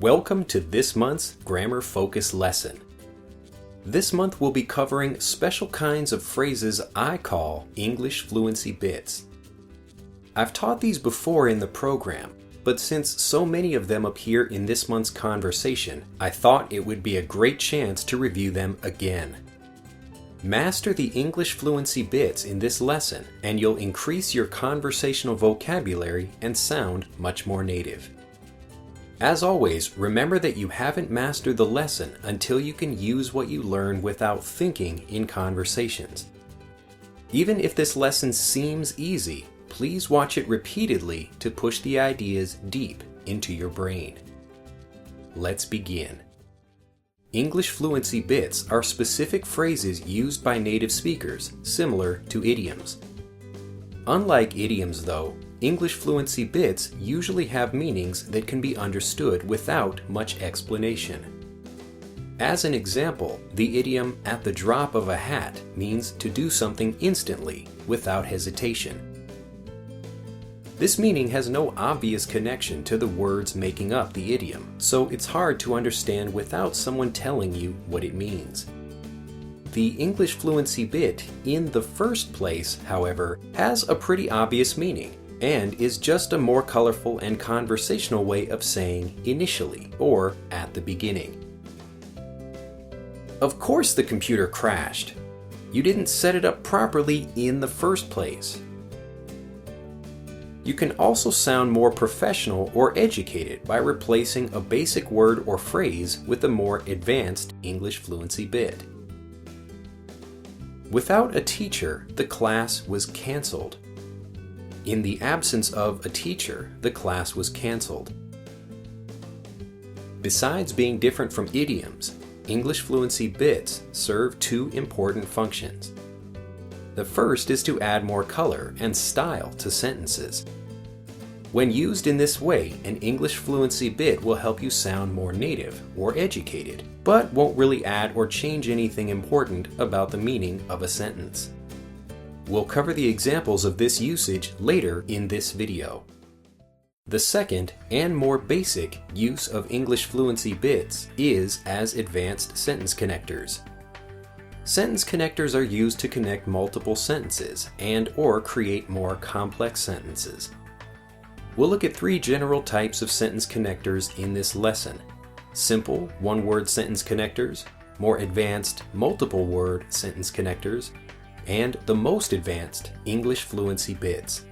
Welcome to this month's Grammar Focus lesson. This month we'll be covering special kinds of phrases I call English fluency bits. I've taught these before in the program, but since so many of them appear in this month's conversation, I thought it would be a great chance to review them again. Master the English fluency bits in this lesson, and you'll increase your conversational vocabulary and sound much more native. As always, remember that you haven't mastered the lesson until you can use what you learn without thinking in conversations. Even if this lesson seems easy, please watch it repeatedly to push the ideas deep into your brain. Let's begin. English fluency bits are specific phrases used by native speakers, similar to idioms. Unlike idioms, though, English fluency bits usually have meanings that can be understood without much explanation. As an example, the idiom "at the drop of a hat" means to do something instantly, without hesitation. This meaning has no obvious connection to the words making up the idiom, so it's hard to understand without someone telling you what it means. The English fluency bit "in the first place," however, has a pretty obvious meaning, and is just a more colorful and conversational way of saying initially, or at the beginning. Of course the computer crashed. You didn't set it up properly in the first place. You can also sound more professional or educated by replacing a basic word or phrase with a more advanced English fluency bit. Without a teacher, the class was canceled. In the absence of a teacher, the class was canceled. Besides being different from idioms, English fluency bits serve two important functions. The first is to add more color and style to sentences. When used in this way, an English fluency bit will help you sound more native or educated, but won't really add or change anything important about the meaning of a sentence. We'll cover the examples of this usage later in this video. The second, and more basic, use of English fluency bits is as advanced sentence connectors. Sentence connectors are used to connect multiple sentences and/or create more complex sentences. We'll look at three general types of sentence connectors in this lesson: simple one-word sentence connectors, more advanced multiple-word sentence connectors, and the most advanced English fluency bits.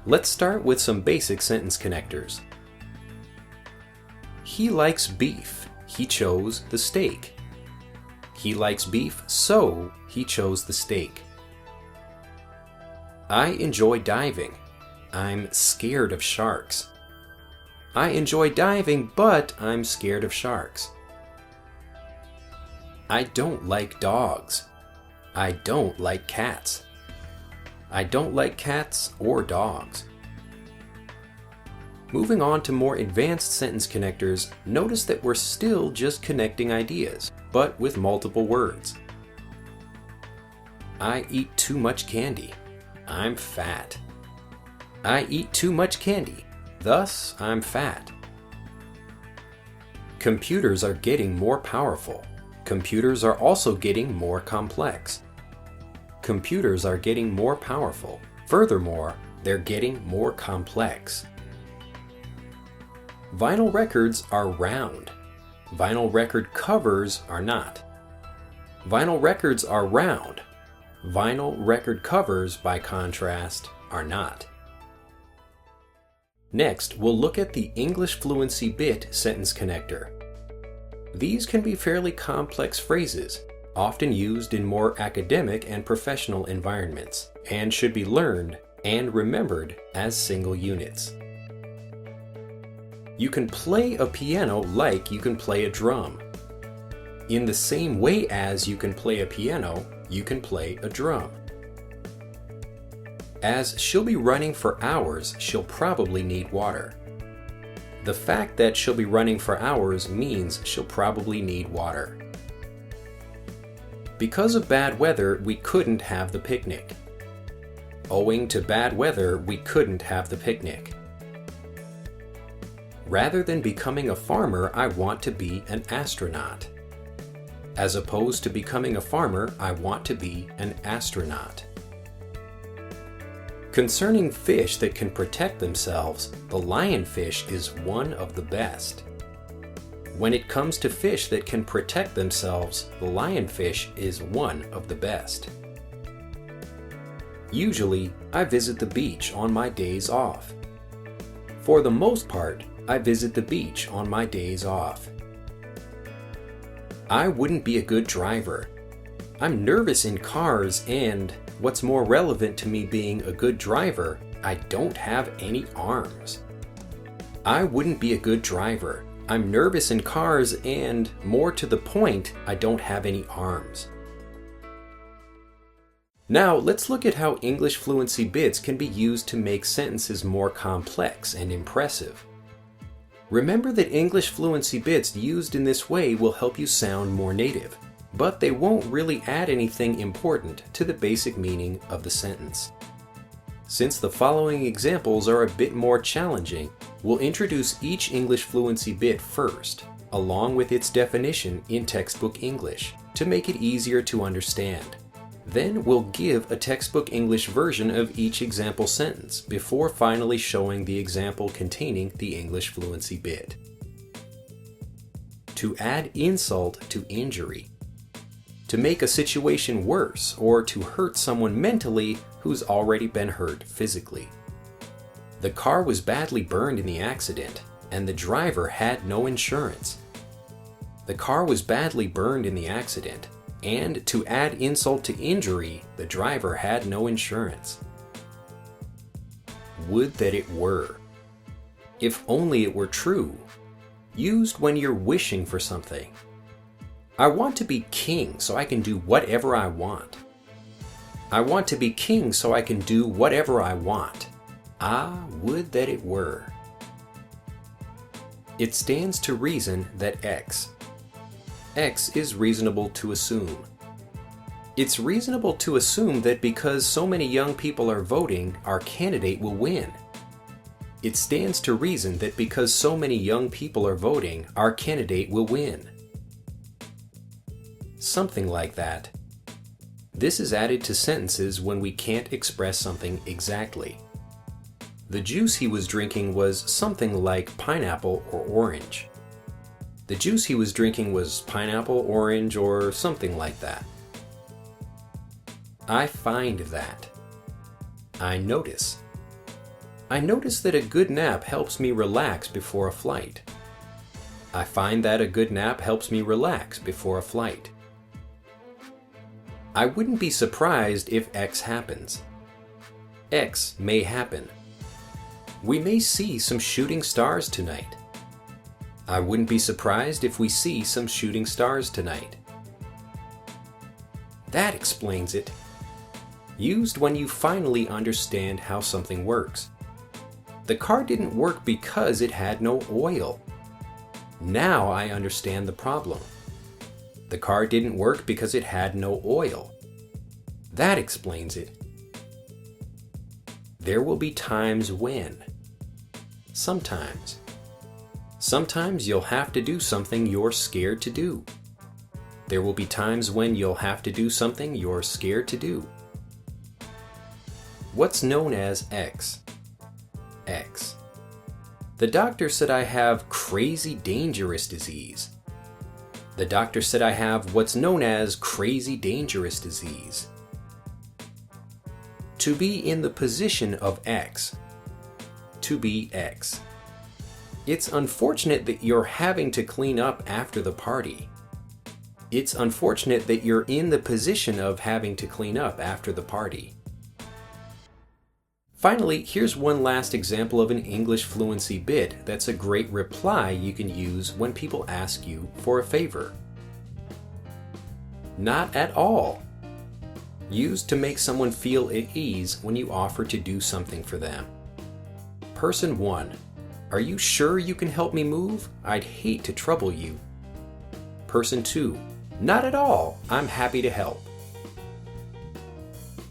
Let's start with some basic sentence connectors. He likes beef. He chose the steak. He likes beef, so he chose the steak. I enjoy diving. I'm scared of sharks. I enjoy diving, but I'm scared of sharks. I don't like dogs. I don't like cats. I don't like cats or dogs. Moving on to more advanced sentence connectors, notice that we're still just connecting ideas, but with multiple words. I eat too much candy. I'm fat. I eat too much candy, thus I'm fat. Computers are getting more powerful. Computers are also getting more complex. Computers are getting more powerful. Furthermore, they're getting more complex. Vinyl records are round. Vinyl record covers are not. Vinyl records are round. Vinyl record covers, by contrast, are not. Next, we'll look at the English fluency bit sentence connector. These can be fairly complex phrases, often used in more academic and professional environments, and should be learned and remembered as single units. You can play a piano like you can play a drum. In the same way as you can play a piano, you can play a drum. As she'll be running for hours, she'll probably need water. The fact that she'll be running for hours means she'll probably need water. Because of bad weather, we couldn't have the picnic. Owing to bad weather, we couldn't have the picnic. Rather than becoming a farmer, I want to be an astronaut. As opposed to becoming a farmer, I want to be an astronaut. Concerning fish that can protect themselves, the lionfish is one of the best. When it comes to fish that can protect themselves, the lionfish is one of the best. Usually, I visit the beach on my days off. For the most part, I visit the beach on my days off. I wouldn't be a good driver. I'm nervous in cars and, what's more relevant to me being a good driver, I don't have any arms. I wouldn't be a good driver. I'm nervous in cars and, more to the point, I don't have any arms. Now, let's look at how English fluency bits can be used to make sentences more complex and impressive. Remember that English fluency bits used in this way will help you sound more native, but they won't really add anything important to the basic meaning of the sentence. Since the following examples are a bit more challenging, we'll introduce each English fluency bit first, along with its definition in textbook English, to make it easier to understand. Then we'll give a textbook English version of each example sentence before finally showing the example containing the English fluency bit. To add insult to injury. To make a situation worse or to hurt someone mentally who's already been hurt physically. The car was badly burned in the accident, and the driver had no insurance. The car was badly burned in the accident, and to add insult to injury, the driver had no insurance. Would that it were. If only it were true. Used when you're wishing for something. I want to be king so I can do whatever I want. I want to be king so I can do whatever I want. Ah, would that it were. It stands to reason that X. X is reasonable to assume. It's reasonable to assume that because so many young people are voting, our candidate will win. It stands to reason that because so many young people are voting, our candidate will win. Something like that. This is added to sentences when we can't express something exactly. The juice he was drinking was something like pineapple or orange. The juice he was drinking was pineapple, orange, or something like that. I find that. I notice. I notice that a good nap helps me relax before a flight. I find that a good nap helps me relax before a flight. I wouldn't be surprised if X happens. X may happen. We may see some shooting stars tonight. I wouldn't be surprised if we see some shooting stars tonight. That explains it. Used when you finally understand how something works. The car didn't work because it had no oil. Now I understand the problem. The car didn't work because it had no oil. That explains it. There will be times when. Sometimes. Sometimes you'll have to do something you're scared to do. There will be times when you'll have to do something you're scared to do. What's known as X? X. The doctor said I have crazy dangerous disease. The doctor said I have what's known as crazy dangerous disease. To be in the position of X. To be X. It's unfortunate that you're having to clean up after the party. It's unfortunate that you're in the position of having to clean up after the party. Finally, here's one last example of an English fluency bit that's a great reply you can use when people ask you for a favor. Not at all. Used to make someone feel at ease when you offer to do something for them. Person 1. Are you sure you can help me move? I'd hate to trouble you. Person 2. Not at all. I'm happy to help.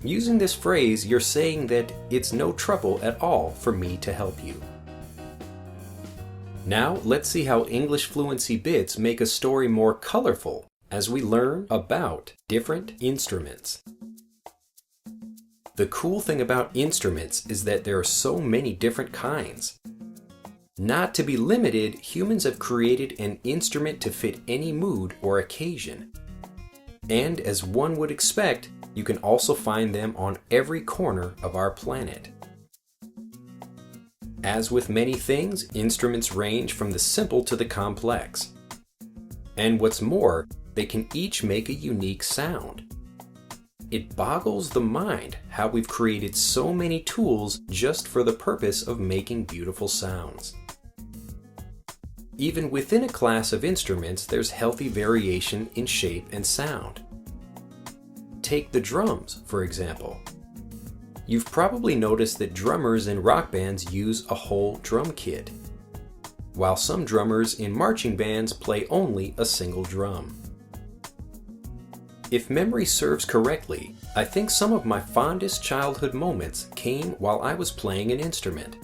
Using this phrase, you're saying that it's no trouble at all for me to help you. Now let's see how English Fluency Bits make a story more colorful as we learn about different instruments. The cool thing about instruments is that there are so many different kinds. Not to be limited, humans have created an instrument to fit any mood or occasion. And as one would expect, you can also find them on every corner of our planet. As with many things, instruments range from the simple to the complex. And what's more, they can each make a unique sound. It boggles the mind how we've created so many tools just for the purpose of making beautiful sounds. Even within a class of instruments, there's healthy variation in shape and sound. Take the drums, for example. You've probably noticed that drummers in rock bands use a whole drum kit, while some drummers in marching bands play only a single drum. If memory serves correctly, I think some of my fondest childhood moments came while I was playing an instrument.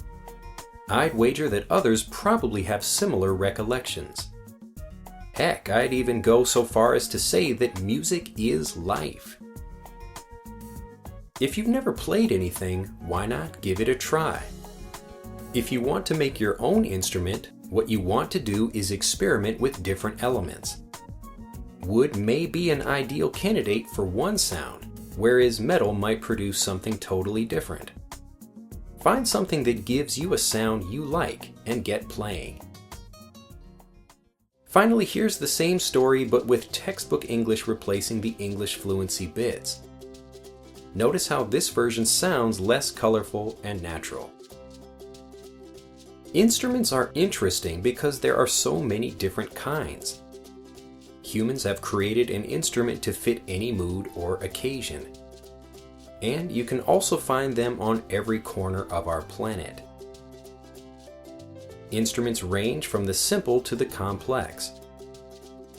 I'd wager that others probably have similar recollections. Heck, I'd even go so far as to say that music is life. If you've never played anything, why not give it a try? If you want to make your own instrument, what you want to do is experiment with different elements. Wood may be an ideal candidate for one sound, whereas metal might produce something totally different. Find something that gives you a sound you like and get playing. Finally, here's the same story but with textbook English replacing the English Fluency Bits. Notice how this version sounds less colorful and natural. Instruments are interesting because there are so many different kinds. Humans have created an instrument to fit any mood or occasion. And you can also find them on every corner of our planet. Instruments range from the simple to the complex.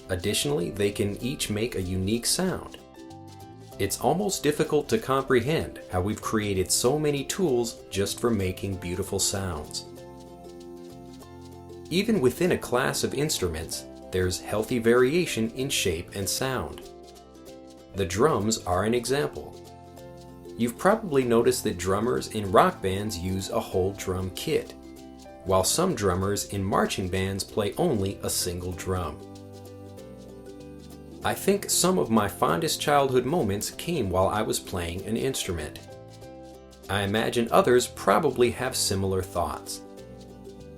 Additionally, they can each make a unique sound. It's almost difficult to comprehend how we've created so many tools just for making beautiful sounds. Even within a class of instruments, there's healthy variation in shape and sound. The drums are an example. You've probably noticed that drummers in rock bands use a whole drum kit, while some drummers in marching bands play only a single drum. I think some of my fondest childhood moments came while I was playing an instrument. I imagine others probably have similar thoughts.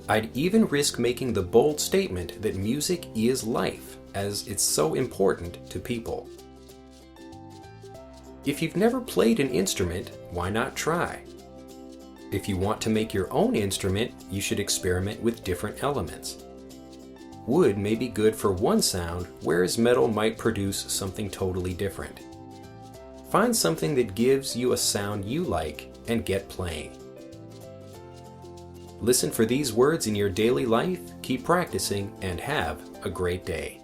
I'd even risk making the bold statement that music is life, as it's so important to people. If you've never played an instrument, why not try? If you want to make your own instrument, you should experiment with different elements. Wood may be good for one sound, whereas metal might produce something totally different. Find something that gives you a sound you like and get playing. Listen for these words in your daily life, keep practicing, and have a great day.